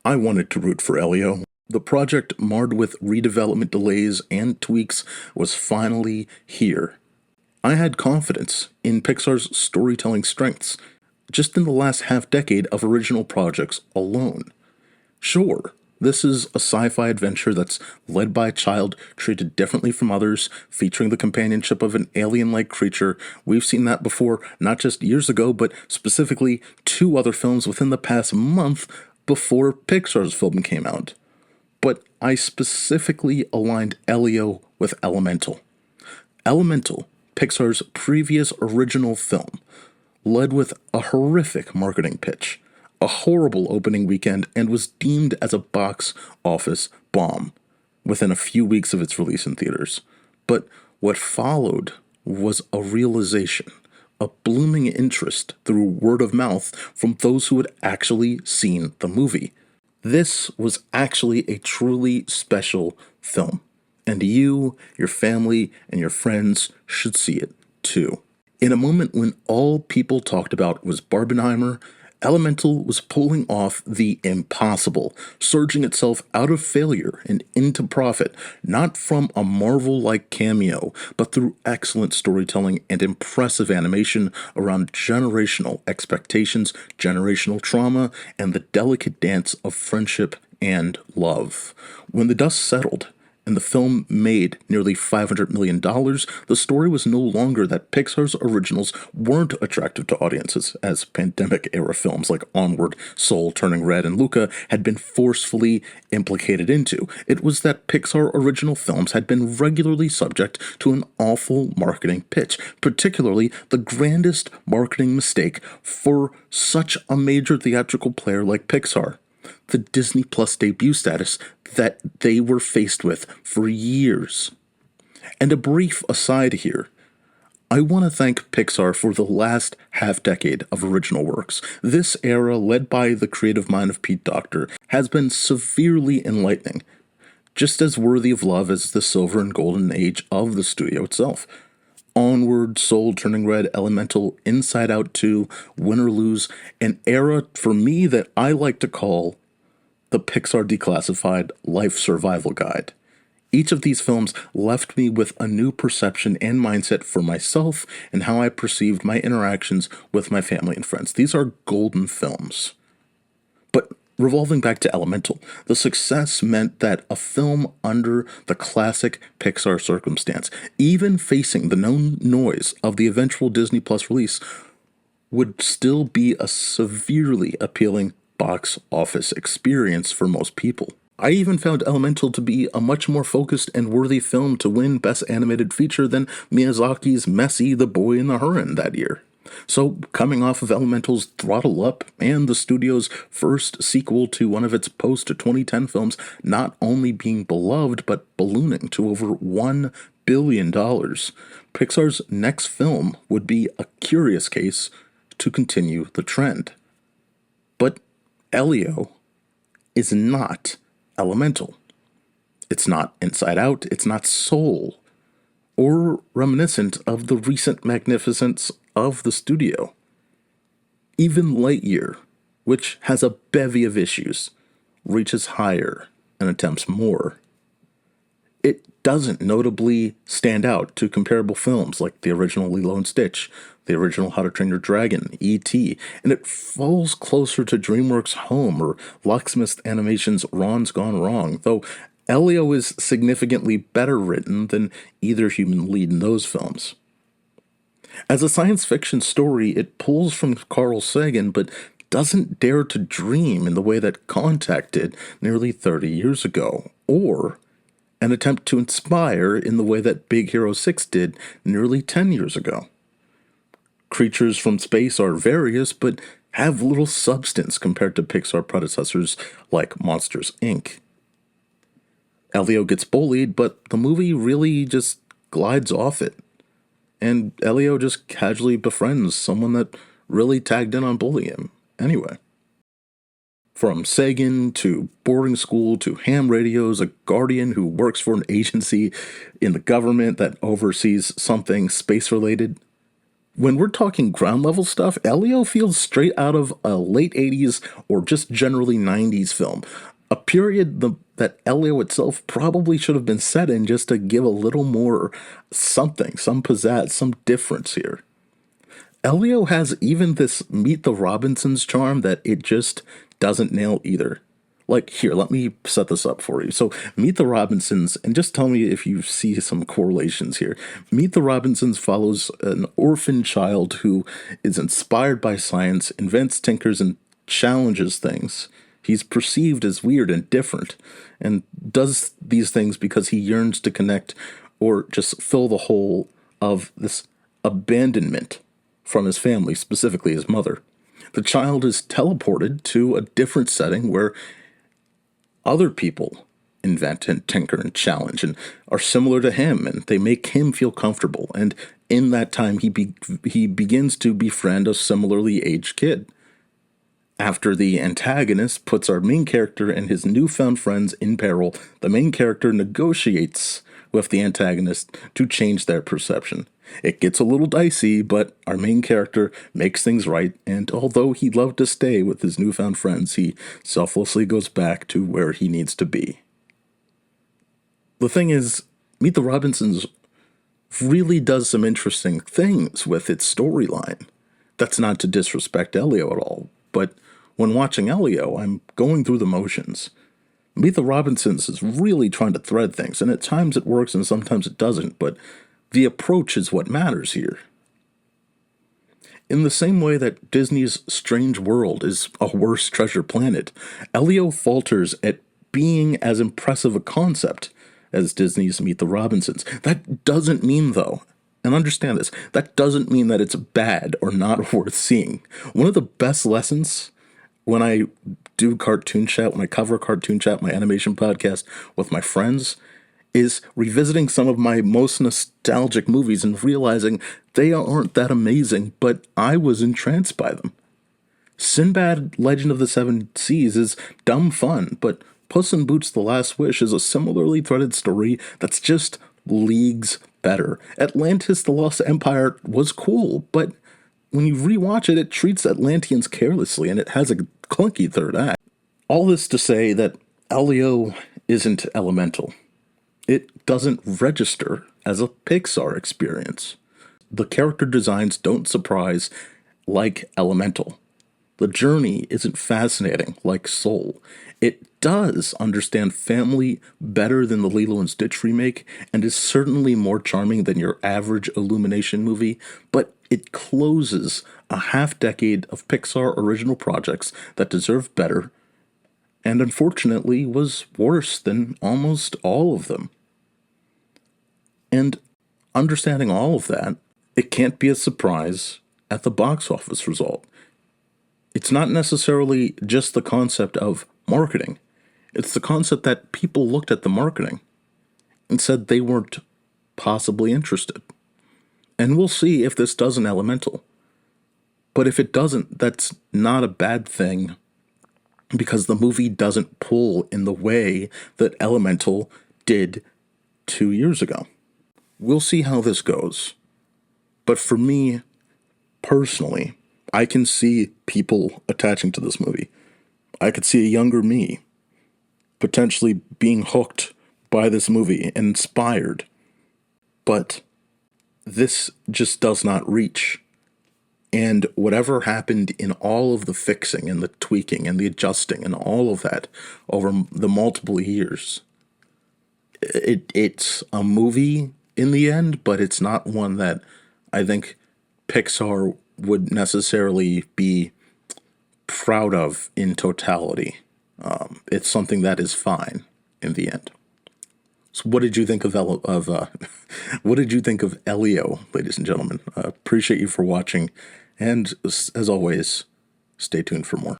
I wanted to root for Elio. The project, marred with redevelopment delays and tweaks, was finally here. I had confidence in Pixar's storytelling strengths, just in the last half decade of original projects alone. Sure, this is a sci fi adventure that's led by a child treated differently from others, featuring the companionship of an alien like creature. We've seen that before, not just years ago, but specifically two other films within the past month before Pixar's film came out. But I specifically aligned Elio with Elemental. Elemental, Pixar's previous original film, led with a horrific marketing pitch, a horrible opening weekend, and was deemed as a box office bomb within a few weeks of its release in theaters. But what followed was a realization, a blooming interest through word of mouth from those who had actually seen the movie. This was actually a truly special film, and you, your family, and your friends should see it too. In a moment when all people talked about was Barbenheimer, Elemental was pulling off the impossible, surging itself out of failure and into profit, not from a Marvel like cameo, but through excellent storytelling and impressive animation around generational expectations, generational trauma, and the delicate dance of friendship and love. When the dust settled, and the film made nearly $500 million, the story was no longer that Pixar's originals weren't attractive to audiences, as pandemic-era films like Onward, Soul, Turning Red, and Luca had been forcefully implicated into. It was that Pixar original films had been regularly subject to an awful marketing pitch, particularly the grandest marketing mistake for such a major theatrical player like Pixar: the Disney Plus debut status that they were faced with for years. And a brief aside here, I want to thank Pixar for the last half decade of original works. This era, led by the creative mind of Pete Docter, has been severely enlightening, just as worthy of love as the silver and golden age of the studio itself. Onward, Soul, Turning Red, Elemental, Inside Out 2, Win or Lose, an era for me that I like to call the Pixar Declassified Life Survival Guide. Each of these films left me with a new perception and mindset for myself and how I perceived my interactions with my family and friends. These are golden films. But revolving back to Elemental, the success meant that a film under the classic Pixar circumstance, even facing the known noise of the eventual Disney Plus release, would still be a severely appealing box office experience for most people. I even found Elemental to be a much more focused and worthy film to win Best Animated Feature than Miyazaki's messy The Boy and the Heron that year. So, coming off of Elemental's Throttle Up and the studio's first sequel to one of its post-2010 films not only being beloved but ballooning to over $1 billion, Pixar's next film would be a curious case to continue the trend. But Elio is not Elemental. It's not Inside Out, it's not Soul, or reminiscent of the recent magnificence of the studio. Even Lightyear, which has a bevy of issues, reaches higher and attempts more. It doesn't notably stand out to comparable films like the original Lilo&Stitch, the original How to Train Your Dragon, E.T., and it falls closer to DreamWorks' Home or Locksmith Animation's Ron's Gone Wrong, though Elio is significantly better written than either human lead in those films. As a science fiction story, it pulls from Carl Sagan, but doesn't dare to dream in the way that Contact did nearly 30 years ago, or an attempt to inspire in the way that Big Hero 6 did nearly 10 years ago. Creatures from space are various, but have little substance compared to Pixar predecessors like Monsters, Inc. Elio gets bullied, but the movie really just glides off it. And Elio just casually befriends someone that really tagged in on bullying him anyway. From Sagan to boarding school to ham radios, a guardian who works for an agency in the government that oversees something space related, When we're talking ground level stuff, Elio feels straight out of a late 80s or just generally 90s film. A period that Elio itself probably should have been set in just to give a little more something, some pizzazz, some difference here. Elio has even this Meet the Robinsons charm that it just doesn't nail either. Like, here, let me set this up for you. So, Meet the Robinsons, and just tell me if you see some correlations here. Meet the Robinsons follows an orphan child who is inspired by science, invents, tinkers, and challenges things. He's perceived as weird and different, and does these things because he yearns to connect or just fill the hole of this abandonment from his family, specifically his mother. The child is teleported to a different setting where other people invent and tinker and challenge and are similar to him, and they make him feel comfortable. And in that time, he begins to befriend a similarly aged kid. After the antagonist puts our main character and his newfound friends in peril, the main character negotiates with the antagonist to change their perception. It gets a little dicey, but our main character makes things right, and although he'd love to stay with his newfound friends, he selflessly goes back to where he needs to be. The thing is, Meet the Robinsons really does some interesting things with its storyline. That's not to disrespect Elio at all, but when watching Elio, I'm going through the motions. Meet the Robinsons is really trying to thread things, and at times it works and sometimes it doesn't, but the approach is what matters here. In the same way that Disney's Strange World is a worse Treasure Planet, Elio falters at being as impressive a concept as Disney's Meet the Robinsons. That doesn't mean, though, and understand this, that doesn't mean that it's bad or not worth seeing. One of the best lessons when I do cartoon chat, when I cover cartoon chat, my animation podcast with my friends, is revisiting some of my most nostalgic movies and realizing they aren't that amazing, but I was entranced by them. Sinbad Legend of the Seven Seas is dumb fun, but Puss in Boots The Last Wish is a similarly threaded story that's just leagues better. Atlantis The Lost Empire was cool, but when you rewatch it, it treats Atlanteans carelessly, and it has a clunky third act. All this to say that Elio isn't Elemental. It doesn't register as a Pixar experience. The character designs don't surprise like Elemental. The journey isn't fascinating like Soul. It does understand family better than the Lilo&Stitch remake, and is certainly more charming than your average Illumination movie, but it closes a half-decade of Pixar original projects that deserve better, and unfortunately was worse than almost all of them. And understanding all of that, it can't be a surprise at the box office result. It's not necessarily just the concept of marketing. It's the concept that people looked at the marketing and said they weren't possibly interested. And we'll see if this does an Elemental. But if it doesn't, that's not a bad thing, because the movie doesn't pull in the way that Elemental did 2 years ago. We'll see how this goes. But for me, personally, I can see people attaching to this movie. I could see a younger me potentially being hooked by this movie, inspired. But this just does not reach. And whatever happened in all of the fixing and the tweaking and the adjusting and all of that over the multiple years, it's a movie in the end, but it's not one that I think Pixar would necessarily be proud of in totality. It's something that is fine in the end. So, what did you think of what did you think of Elio, ladies and gentlemen? Appreciate you for watching, and as always, stay tuned for more.